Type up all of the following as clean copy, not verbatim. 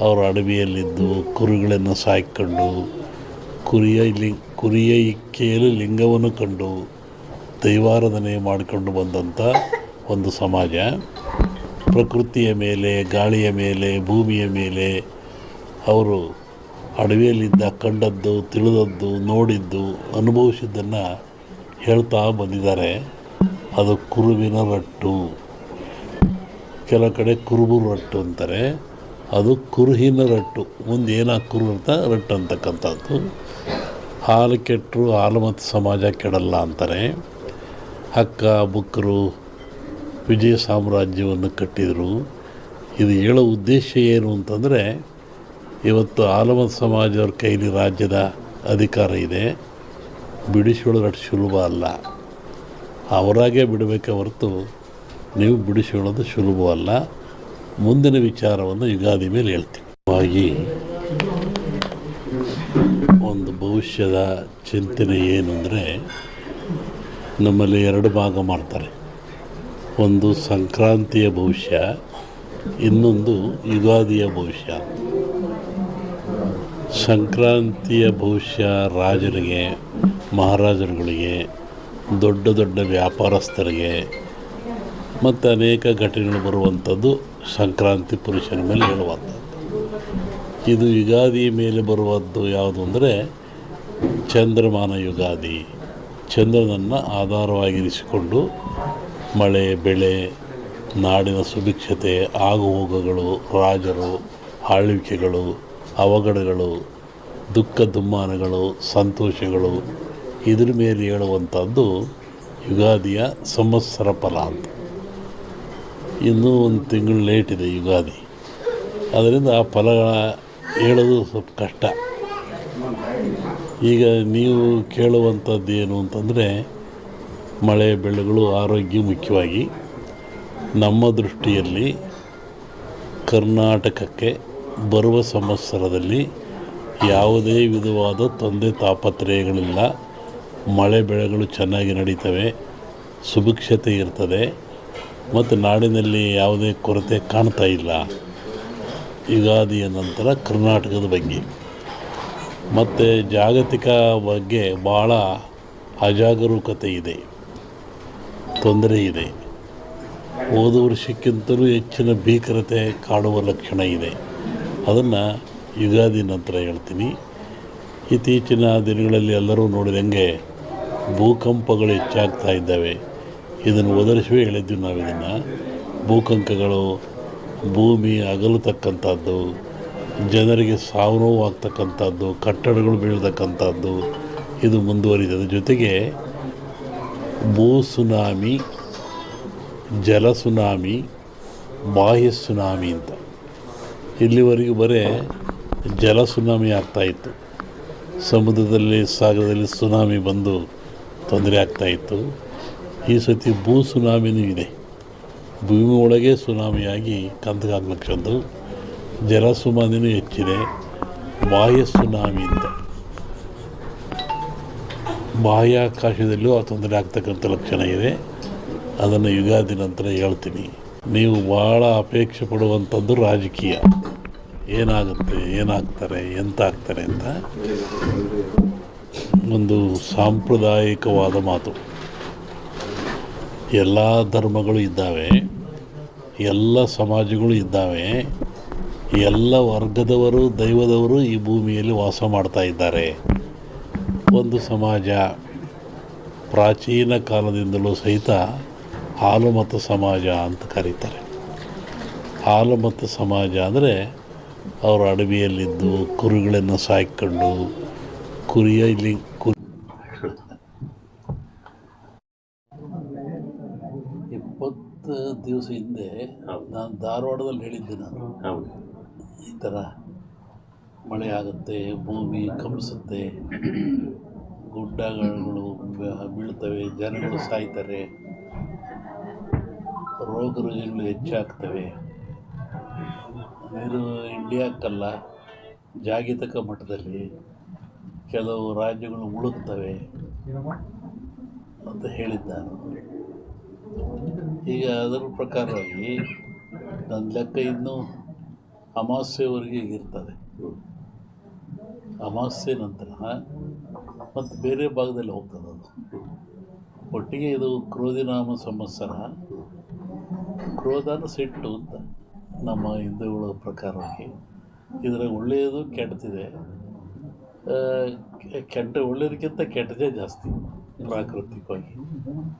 ಅವರು ಅಡವಿಯಲ್ಲಿದ್ದು ಕುರಿಗಳನ್ನು ಸಾಕಿಕೊಂಡು ಕುರಿಯ ಇಕ್ಕೆಯಲ್ಲಿ ಲಿಂಗವನ್ನು ಕಂಡು ದೈವಾರಾಧನೆ ಮಾಡಿಕೊಂಡು ಬಂದಂಥ ಒಂದು ಸಮಾಜ. ಪ್ರಕೃತಿಯ ಮೇಲೆ, ಗಾಳಿಯ ಮೇಲೆ, ಭೂಮಿಯ ಮೇಲೆ ಅವರು ಅಡವಿಯಲ್ಲಿದ್ದ ಕಂಡದ್ದು, ತಿಳಿದದ್ದು, ನೋಡಿದ್ದು, ಅನುಭವಿಸಿದ್ದನ್ನು ಹೇಳ್ತಾ ಬಂದಿದ್ದಾರೆ. ಅದು ಕುರುವಿನ ರಟ್ಟು, ಕೆಲವು ಕಡೆ ಕುರುಬು ರಟ್ಟು ಅಂತಾರೆ. ಅದು ಕುರುಹಿನ ರಟ್ಟು, ಮುಂದೆ ಏನಾಗ ಕುರು ಅಂತ ರಟ್ಟು ಅಂತಕ್ಕಂಥದ್ದು. ಹಾಲು ಕೆಟ್ಟರು ಹಾಲು ಮತ್ತು ಸಮಾಜ ಕೆಡಲ್ಲ ಅಂತಾರೆ. ಹಕ್ಕ ಬುಕ್ಕರು ವಿಜಯ ಸಾಮ್ರಾಜ್ಯವನ್ನು ಕಟ್ಟಿದರು. ಇದು ಹೇಳೋ ಉದ್ದೇಶ ಏನು ಅಂತಂದರೆ, ಇವತ್ತು ಆಲಮತ ಸಮಾಜದವ್ರ ಕೈಲಿ ರಾಜ್ಯದ ಅಧಿಕಾರ ಇದೆ. ಬಿಡಿಸಿಕೊಳ್ಳೋದು ಅಷ್ಟು ಸುಲಭ ಅಲ್ಲ. ಅವರಾಗೇ ಬಿಡಬೇಕೆ ಹೊರತು ನೀವು ಬಿಡಿಸಿಕೊಳ್ಳೋದು ಸುಲಭವಲ್ಲ. ಮುಂದಿನ ವಿಚಾರವನ್ನು ಯುಗಾದಿ ಮೇಲೆ ಹೇಳ್ತೀವಿ. ಹಾಗಾಗಿ ಒಂದು ಭವಿಷ್ಯದ ಚಿಂತನೆ ಏನು ಅಂದರೆ, ನಮ್ಮಲ್ಲಿ ಎರಡು ಭಾಗ ಮಾಡ್ತಾರೆ. ಒಂದು ಸಂಕ್ರಾಂತಿಯ ಭವಿಷ್ಯ, ಇನ್ನೊಂದು ಯುಗಾದಿಯ ಭವಿಷ್ಯ. ಸಂಕ್ರಾಂತಿಯ ಭವಿಷ್ಯ ರಾಜರಿಗೆ, ಮಹಾರಾಜರುಗಳಿಗೆ, ದೊಡ್ಡ ದೊಡ್ಡ ವ್ಯಾಪಾರಸ್ಥರಿಗೆ ಮತ್ತು ಅನೇಕ ಘಟನೆಗಳು ಬರುವಂಥದ್ದು ಸಂಕ್ರಾಂತಿ ಪುರುಷನ ಮೇಲೆ ಹೇಳುವಂಥದ್ದು. ಇದು ಯುಗಾದಿ ಮೇಲೆ ಬರುವಂಥದ್ದು ಯಾವುದು ಅಂದರೆ ಚಂದ್ರಮಾನ ಯುಗಾದಿ. ಚಂದ್ರನನ್ನು ಆಧಾರವಾಗಿರಿಸಿಕೊಂಡು ಮಳೆ, ಬೆಳೆ, ನಾಡಿನ ಸುಭಿಕ್ಷತೆ, ಆಗುಹೋಗುಗಳು, ರಾಜರು, ಆಳ್ವಿಕೆಗಳು, ಅವಘಡಗಳು, ದುಃಖ ದುಮ್ಮಾನಗಳು, ಸಂತೋಷಗಳು, ಇದ್ರ ಮೇಲೆ ಹೇಳುವಂಥದ್ದು ಯುಗಾದಿಯ ಸಂವತ್ಸರ ಫಲ ಅಂತ. ಇನ್ನೂ ಒಂದು ತಿಂಗಳು ಲೇಟ್ ಇದೆ ಯುಗಾದಿ. ಅದರಿಂದ ಆ ಫಲಗಳ ಹೇಳೋದು ಸ್ವಲ್ಪ ಕಷ್ಟ. ಈಗ ನೀವು ಕೇಳುವಂಥದ್ದು ಏನು ಅಂತಂದರೆ, ಮಳೆ ಬೆಳೆಗಳು, ಆರೋಗ್ಯ ಮುಖ್ಯವಾಗಿ. ನಮ್ಮ ದೃಷ್ಟಿಯಲ್ಲಿ ಕರ್ನಾಟಕಕ್ಕೆ ಬರುವ ಸಂವತ್ಸರದಲ್ಲಿ ಯಾವುದೇ ವಿಧವಾದ ತೊಂದರೆ ತಾಪತ್ರಯಗಳಿಲ್ಲ. ಮಳೆ ಬೆಳೆಗಳು ಚೆನ್ನಾಗಿ ನಡೀತವೆ, ಸುಭಿಕ್ಷತೆ ಇರ್ತದೆ ಮತ್ತು ನಾಡಿನಲ್ಲಿ ಯಾವುದೇ ಕೊರತೆ ಕಾಣ್ತಾ ಇಲ್ಲ. ಯುಗಾದಿಯ ನಂತರ ಕರ್ನಾಟಕದ ಬಗ್ಗೆ ಮತ್ತು ಜಾಗತಿಕ ಬಗ್ಗೆ ಭಾಳ ಅಜಾಗರೂಕತೆ ಇದೆ, ತೊಂದರೆ ಇದೆ. ಹೋದ ವರ್ಷಕ್ಕಿಂತಲೂ ಹೆಚ್ಚಿನ ಭೀಕರತೆ ಕಾಡುವ ಲಕ್ಷಣ ಇದೆ. ಅದನ್ನು ಯುಗಾದಿ ನಂತರ ಹೇಳ್ತೀನಿ. ಇತ್ತೀಚಿನ ದಿನಗಳಲ್ಲಿ ಎಲ್ಲರೂ ನೋಡಿದಂಗೆ ಭೂಕಂಪಗಳು ಹೆಚ್ಚಾಗ್ತಾ ಇದ್ದಾವೆ. ಇದನ್ನು ಒದರಿಸುವೆ ಹೇಳಿದ್ವಿ ನಾವು. ಇದನ್ನು ಭೂಕಂಪಗಳು, ಭೂಮಿ ಅಗಲತಕ್ಕಂಥದ್ದು, ಜನರಿಗೆ ಸಾವು ನೋವು ಆಗ್ತಕ್ಕಂಥದ್ದು, ಕಟ್ಟಡಗಳು ಬೀಳ್ತಕ್ಕಂಥದ್ದು, ಇದು ಮುಂದುವರಿದ ಜೊತೆಗೆ ಭೂ ಸುನಾಮಿ, ಜಲ ಸುನಾಮಿ, ಬಾಹ್ಯ ಸುನಾಮಿ ಅಂತ. ಇಲ್ಲಿವರೆಗೂ ಬರೀ ಜಲ ಸುನಾಮಿ ಆಗ್ತಾಯಿತ್ತು. ಸಮುದ್ರದಲ್ಲಿ, ಸಾಗರದಲ್ಲಿ ಸುನಾಮಿ ಬಂದು ತೊಂದರೆ ಆಗ್ತಾಯಿತ್ತು. ಈ ಸತಿ ಭೂ ಸುನಾಮಿನೂ ಇದೆ. ಭೂಮಿ ಒಳಗೆ ಸುನಾಮಿಯಾಗಿ ಕಂದಗಾಗ್ಲಕ್ಷದ್ದು. ಜಲ ಸುನಾಮಿನೂ ಹೆಚ್ಚಿದೆ. ಬಾಹ್ಯ ಸುನಾಮಿ ಅಂತ ಬಾಹ್ಯಾಕಾಶದಲ್ಲೂ ಆ ತೊಂದರೆ ಆಗ್ತಕ್ಕಂಥ ಲಕ್ಷಣ ಇದೆ. ಅದನ್ನು ಯುಗಾದಿ ನಂತರ ಹೇಳ್ತೀನಿ. ನೀವು ಭಾಳ ಅಪೇಕ್ಷೆ ಪಡುವಂಥದ್ದು ರಾಜಕೀಯ. ಏನಾಗುತ್ತೆ, ಏನಾಗ್ತಾರೆ, ಎಂತ ಆಗ್ತಾರೆ ಅಂತ ಒಂದು ಸಾಂಪ್ರದಾಯಿಕವಾದ ಮಾತು. ಎಲ್ಲ ಧರ್ಮಗಳು ಇದ್ದಾವೆ, ಎಲ್ಲ ಸಮಾಜಗಳು ಇದ್ದಾವೆ, ಎಲ್ಲ ವರ್ಗದವರು, ದೈವದವರು ಈ ಭೂಮಿಯಲ್ಲಿ ವಾಸ ಮಾಡ್ತಾ ಇದ್ದಾರೆ. ಒಂದು ಸಮಾಜ ಪ್ರಾಚೀನ ಕಾಲದಿಂದಲೂ ಸಹಿತ ಹಾಲುಮತ ಸಮಾಜ ಅಂತ ಕರೀತಾರೆ. ಹಾಲುಮತ ಸಮಾಜ ಅಂದರೆ ಅವರು ಅಡವಿಯಲ್ಲಿದ್ದು ಕುರಿಗಳನ್ನು ಸಾಕಿಕೊಂಡು 20 ದಿವಸ ಹಿಂದೆ ನಾನು ಧಾರವಾಡದಲ್ಲಿ ಹೇಳಿದ್ದೆ. ನಾನು ಈ ಥರ ಮಳೆ ಆಗುತ್ತೆ, ಭೂಮಿ ಕಂಪಿಸುತ್ತೆ, ಗುಡ್ಡಗಳು ಬೀಳ್ತವೆ, ಜನಗಳು ಸಾಯ್ತಾರೆ, ರೋಗ ರುಜಿನಗಳು ಹೆಚ್ಚಾಗ್ತವೆ. ಇದು ಇಂಡಿಯಾಕ್ಕಲ್ಲ, ಜಾಗತಿಕ ಮಟ್ಟದಲ್ಲಿ ಕೆಲವು ರಾಜ್ಯಗಳು ಮುಳುಗ್ತವೆ ಅಂತ ಹೇಳಿದ್ದಾನೆ. ಈಗ ಅದರ ಪ್ರಕಾರವಾಗಿ ನನ್ನ ಲೆಕ್ಕ ಇನ್ನೂ ಅಮಾವಾಸ್ಯೆವರೆಗೆ ಇರ್ತದೆ. ಅಮಾವಾಸ್ಯೆ ನಂತರ ಮತ್ತು ಬೇರೆ ಭಾಗದಲ್ಲಿ ಹೋಗ್ತದೆ ಅದು. ಒಟ್ಟಿಗೆ ಇದು ಕ್ರೋಧಿನಾಮ ಸಂವತ್ಸರ. ಕ್ರೋಧನ ಸಿಟ್ಟು ಅಂತ ನಮ್ಮ ಹಿಂದೂಗಳ ಪ್ರಕಾರವಾಗಿ. ಇದರಾಗ ಒಳ್ಳೆಯದು ಕೆಟ್ಟದಿದೆ. ಒಳ್ಳೆಯದಕ್ಕಿಂತ ಕೆಟ್ಟದೇ ಜಾಸ್ತಿ ಪ್ರಾಕೃತಿಕವಾಗಿ.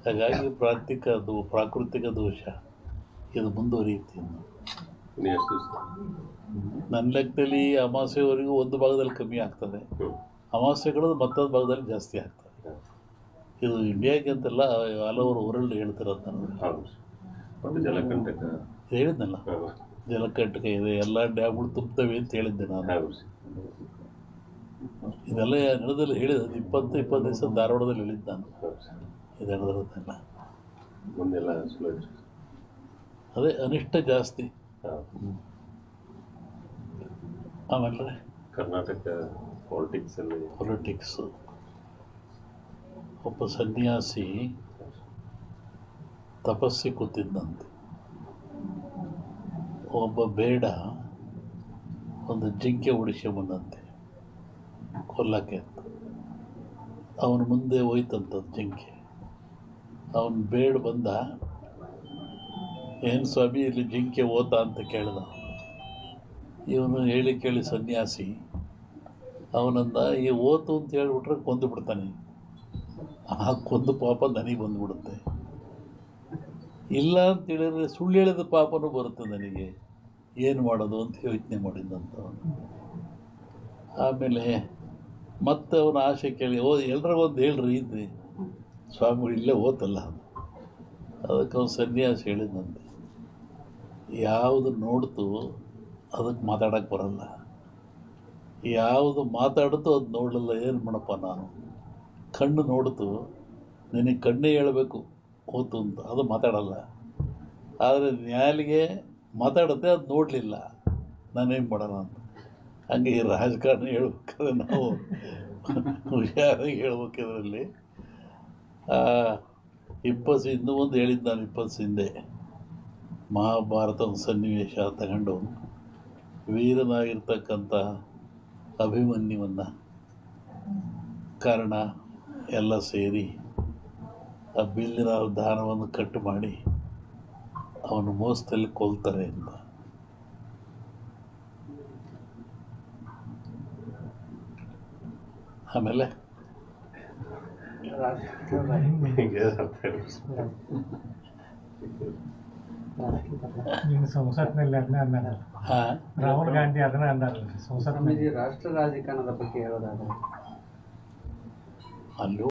ಹಾಗಾಗಿ ಪ್ರಾಕೃತಿಕ ದೋಷ ಇದು ಮುಂದುವರಿಯುತ್ತೆ. ನನ್ನ ಲೆಕ್ಕದಲ್ಲಿ ಅಮಾವಾಸ್ಯೆವರೆಗೂ ಒಂದು ಭಾಗದಲ್ಲಿ ಕಮ್ಮಿ ಆಗ್ತದೆ, ಅಮಾವಾಸ್ಯೆಗಳು ಮತ್ತೊಂದು ಭಾಗದಲ್ಲಿ ಜಾಸ್ತಿ ಆಗ್ತದೆ. ಇದು ಇಂಡಿಯಾಗೆ ಅಂತೆಲ್ಲ ಹಲವರು ವರ್ಲ್ಡ್ ಹೇಳ್ತಿರೋದು. ನಾನು ಹೇಳಿದ್ನಲ್ಲ, ಜಲಕಂಟಕ ಇದೆ, ಎಲ್ಲ ಡ್ಯಾಮ್ಗಳು ತುಂಬ್ತವೆ ಅಂತ ಹೇಳಿದ್ದೆ ನಾನು. ಇದೆಲ್ಲ ನಡೆದಲ್ಲಿ ಹೇಳಿದ 20 ದಿವಸ ಧಾರವಾಡದಲ್ಲಿ ಹೇಳಿದ್ದು ನಾನು. ಇದು ನಡೆದಿರೋದೆಲ್ಲ ಅದೇ ಅನಿಷ್ಟ ಜಾಸ್ತಿ. ಆಮೇಲೆ ಕರ್ನಾಟಕ ಪೊಲಿಟಿಕ್ಸು. ಒಬ್ಬ ಸನ್ಯಾಸಿ ತಪಸ್ಸಿ ಕೂತಿದ್ದಂತೆ. ಒಬ್ಬ ಬೇಡ ಒಂದು ಜಿಂಕೆ ಬಂದಂತೆ ಕೊಲ್ಲಕ್ಕೆ ಅಂತ. ಅವನ ಮುಂದೆ ಹೋಯ್ತಂಥದ್ದು ಜಿಂಕೆ. ಅವನು ಬೇಡ ಬಂದ, ಏನು ಸ್ವಾಮಿ ಇಲ್ಲಿ ಜಿಂಕೆ ಓತ ಅಂತ ಕೇಳಿದ. ಇವನು ಹೇಳಿ ಕೇಳಿ ಸನ್ಯಾಸಿ ಅವನಂದ, ಈ ಓತು ಅಂತ ಹೇಳಿಬಿಟ್ರೆ ಕೊಂದು ಬಿಡ್ತಾನೆ, ಆ ಕೊಂದು ಪಾಪ ನನಗೆ ಬಂದುಬಿಡುತ್ತೆ. ಇಲ್ಲ ಅಂತೇಳಿದ್ರೆ ಸುಳ್ಳು ಹೇಳಿದ ಪಾಪನೂ ಬರುತ್ತೆ ನನಗೆ, ಏನು ಮಾಡೋದು ಅಂತ ಯೋಚನೆ ಮಾಡಿದ್ದಂತ ಅವನು. ಆಮೇಲೆ ಮತ್ತೆ ಅವನ ಆಸೆ ಕೇಳಿ, ಎಲ್ರಿಗೊಂದು ಹೇಳ್ರಿ ಇದ್ರಿ ಸ್ವಾಮಿಗಳು ಇಲ್ಲೇ ಓತಲ್ಲ. ಅದಕ್ಕೆ ಅವನು ಸನ್ಯಾಸಿ ಹೇಳಿದಂತೆ, ಯಾವುದು ನೋಡ್ತು ಅದಕ್ಕೆ ಮಾತಾಡೋಕ್ಕೆ ಬರಲ್ಲ, ಯಾವುದು ಮಾತಾಡ್ತು ಅದು ನೋಡಲಿಲ್ಲ, ಏನು ಮಾಡಪ್ಪ ನಾನು. ಕಣ್ಣು ನೋಡ್ತು, ನಿನಗೆ ಕಣ್ಣೇ ಹೇಳಬೇಕು ಓತು ಅಂತ, ಅದು ಮಾತಾಡಲ್ಲ. ಆದರೆ ನ್ಯಾಲಿಗೆ ಮಾತಾಡುತ್ತೆ, ಅದು ನೋಡಲಿಲ್ಲ, ನಾನೇನು ಮಾಡೋಣ ಅಂತ. ಹಂಗೆ ಈ ರಾಜಕಾರಣ ಹೇಳ್ಬೇಕಾದ್ರೆ ನಾವು ಹುಷಾರಾಗಿ ಹೇಳ್ಬೇಕಿದ್ರಲ್ಲಿ. ಇನ್ನೂ ಒಂದು ಹೇಳಿದ್ದು ನಾನು 20 ಹಿಂದೆ, ಮಹಾಭಾರತದ ಸನ್ನಿವೇಶ ತಗೊಂಡು ವೀರನಾಗಿರ್ತಕ್ಕಂಥ ಅಭಿಮನ್ಯುವನ್ನು ಕಾರಣ ಎಲ್ಲ ಸೇರಿ ಆ ಬಿಲ್ಲಿನ ದಾನವನ್ನು ಕಟ್ಟು ಮಾಡಿ ಅವನು ಮೋಸದಲ್ಲಿ ಕೊಲ್ತಾರೆ ಅಂತ. ಆಮೇಲೆ ಸಂಸತ್ನಲ್ಲಿ ಅದನ್ನೇ ಅಂದಾರಲ್ಲ, ರಾಹುಲ್ ಗಾಂಧಿ ಅದನ್ನೇ ಅಂದಾರಲ್ಲ ಸಂಸತ್ನಲ್ಲಿ. ರಾಷ್ಟ್ರ ರಾಜಕಾರಣದ ಬಗ್ಗೆ ಹೇಳೋದಾದ್ರೆ ಅಲ್ಲೂ